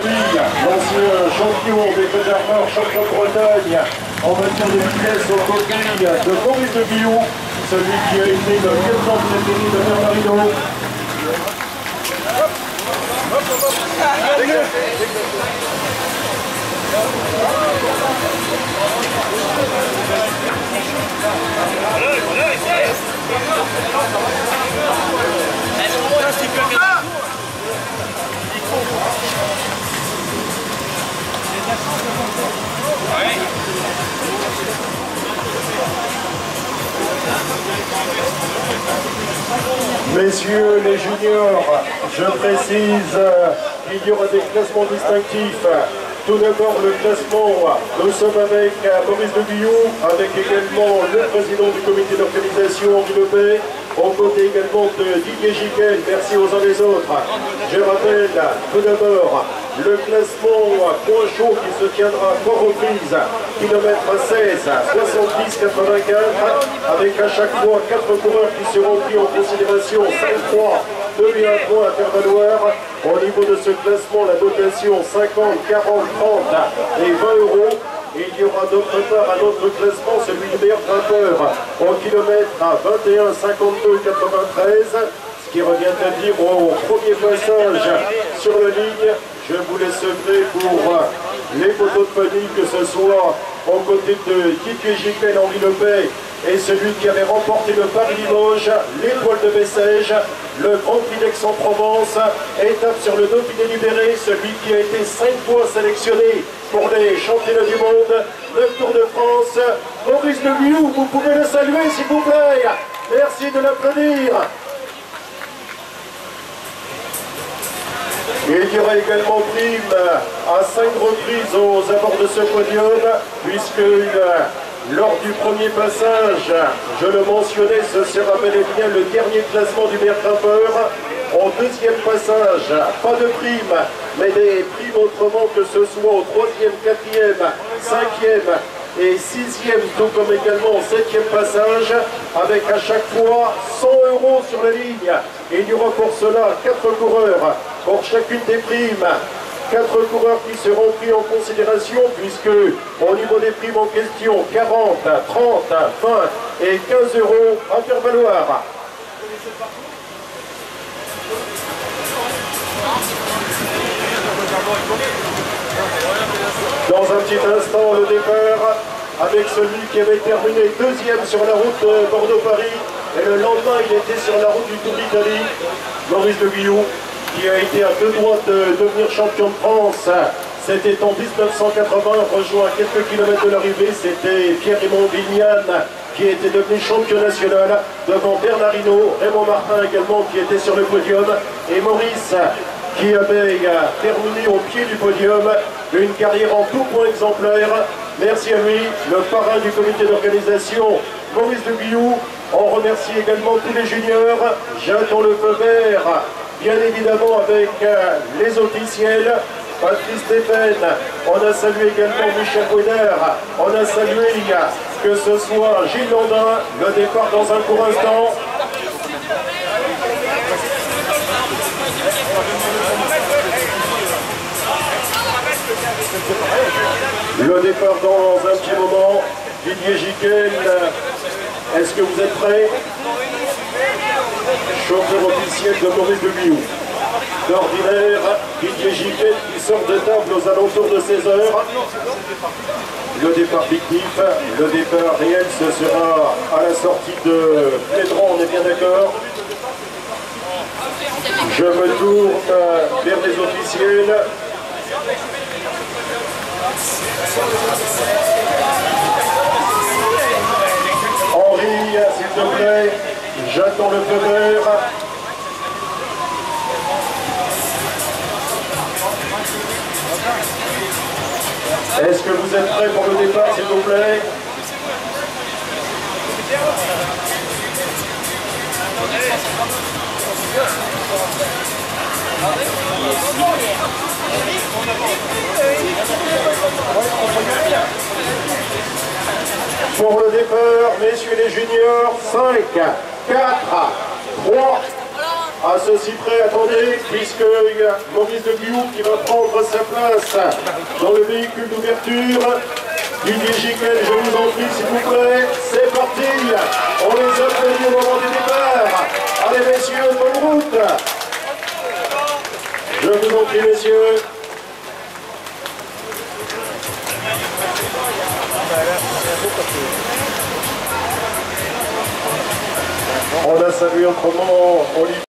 L'ancien champion des Fédéraux, champion de Bretagne, en matière de vitesse au coquille de Maurice de Guillou, celui qui a été le lieutenant de l'épée de Bernardino. Messieurs les juniors, je précise qu'il y aura des classements distinctifs. Tout d'abord le classement, nous sommes avec Maurice de Guillou, avec également le président du comité d'organisation Henri Lepay, aux côtés également de Didier Giquel, merci aux uns les autres. Je rappelle tout d'abord le classement point chaud qui se tiendra à 3 reprises, kilomètre 16, 70, 84, avec à chaque fois 4 coureurs qui seront pris en considération, 5-3, 2 et 1 point à faire valoir. Au niveau de ce classement, la dotation 50, 40, 30 et 20 euros. Et il y aura d'autre part un autre classement, celui du meilleur grimpeur, au kilomètre à 21, 52, 93. Ce qui revient à dire au premier passage sur la ligne. Je vous laisse faire pour les photos de famille, que ce soit aux côtés de Didier Giquel, Henri Lepay, et celui qui avait remporté le Paris-Limoges, l'étoile de Bessèges, le Grand Prix d'Aix-en-Provence, étape sur le Dauphiné libéré, celui qui a été 5 fois sélectionné pour les championnats du monde, le Tour de France, Maurice de Guillou, vous pouvez le saluer s'il vous plaît, merci de l'applaudir. Et il y aura également prime à 5 reprises aux abords de ce podium, puisque lors du premier passage, je le mentionnais, ce sera bel et bien le dernier classement du meilleur grimpeur. Au deuxième passage, pas de prime, mais des primes autrement, que ce soit au 3e, 4e, 5e et 6e, tout comme également au 7e passage, avec à chaque fois 100 euros sur la ligne. Et il y aura pour cela 4 coureurs pour chacune des primes. 4 coureurs qui seront pris en considération, puisque au niveau des primes en question, 40, 30, 20 et 15 euros à faire valoir. Dans un petit instant, le départ avec celui qui avait terminé 2e sur la route de Bordeaux-Paris, et le lendemain il était sur la route du Tour d'Italie, Maurice de Guillou, qui a été à 2 doigts de devenir champion de France. C'était en 1980, rejoint à quelques kilomètres de l'arrivée, c'était Pierre-Raymond Vignane qui était devenu champion national devant Bernardino, Raymond Martin également qui était sur le podium, et Maurice qui avait terminé au pied du podium, une carrière en tout point exemplaire. Merci à lui, le parrain du comité d'organisation, Maurice de Guillou. On remercie également tous les juniors. J'attends le feu vert, bien évidemment avec les officiels. Patrice Stéphane, on a salué également Michel Bouinard, on a salué que ce soit Gilles Landin, le départ dans un court instant. Le départ dans un petit moment. Didier Giquel, est-ce que vous êtes prêts? Chauffeur officiel de Maurice de Guillou. D'ordinaire, Didier Giquel qui sort de table aux alentours de 16 h. Le départ fictif, le départ réel, ce sera à la sortie de Plédron, on est bien d'accord. Je me tourne vers les officiels. Henri, s'il te plaît, j'attends le feu vert. Est-ce que vous êtes prêts pour le départ, s'il vous plaît? Pour le départ, messieurs les juniors, 5, 4, 3, À ceci près, attendez, puisqu'il y a Maurice de Guillaume qui va prendre sa place dans le véhicule d'ouverture. Didier Giquel, je vous en prie, s'il vous plaît. C'est parti. On les applaudit au moment du départ. Allez, messieurs, bonne route. Je vous en prie, messieurs. On a salué autrement Olivier.